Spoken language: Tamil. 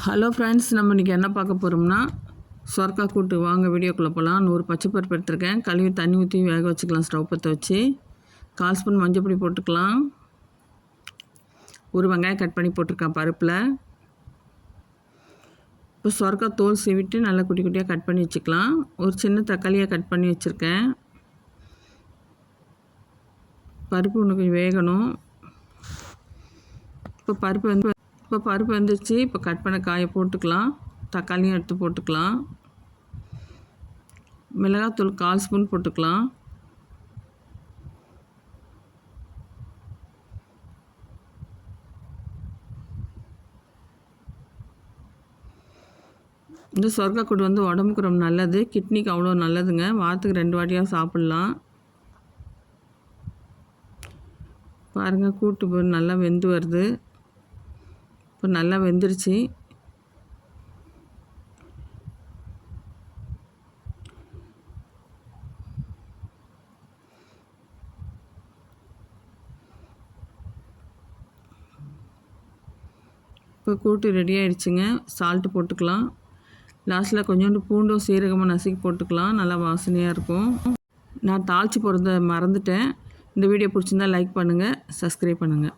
ஹலோ ஃப்ரெண்ட்ஸ், நம்ம இன்றைக்கி என்ன பார்க்க போகிறோம்னா சொரக்காய் கூட்டு. வாங்க வீடியோக்குள்ளே போகலாம். 100 பச்சை பருப்பு எடுத்துருக்கேன். கழுவி தண்ணி ஊற்றி வேக வச்சுக்கலாம். ஸ்டவ் பற்ற வச்சு 1/4 ஸ்பூன் மஞ்சள் பொடி போட்டுக்கலாம். ஒரு வெங்காயம் கட் பண்ணி போட்டிருக்கேன் பருப்பில். இப்போ சொரக்காய் தோல் சீவிட்டு நல்லா குட்டி குட்டியாக கட் பண்ணி வச்சுக்கலாம். ஒரு சின்ன தக்காளியாக கட் பண்ணி வச்சுருக்கேன். பருப்பு இன்னும் கொஞ்சம் வேகணும். இப்போ பருப்பு வந்துச்சு. இப்போ கட் பண்ண காயை போட்டுக்கலாம். தக்காளியும் எடுத்து போட்டுக்கலாம். மிளகாத்தூள் 1/4 ஸ்பூன் போட்டுக்கலாம். இந்த சொரக்காய் கூட்டு வந்து உடம்புக்கு ரொம்ப நல்லது. கிட்னிக்கு அவ்வளோ நல்லதுங்க. வாரத்துக்கு 2 வாட்டியாக சாப்பிட்லாம். பாருங்கள், கூட்டு நல்லா வெந்து வருது. இப்போ நல்லா வெந்துருச்சு. இப்போ கூட்டு ரெடி ஆகிடுச்சுங்க. சால்ட்டு போட்டுக்கலாம். லாஸ்ட்டில் கொஞ்சோண்டு பூண்டும் சீரகமும் நசுக்கி போட்டுக்கலாம். நல்லா வாசனையாக இருக்கும். நான் தாளித்து போடுறத மறந்துட்டேன். இந்த வீடியோ பிடிச்சிருந்தா லைக் பண்ணுங்கள், சப்ஸ்கிரைப் பண்ணுங்கள்.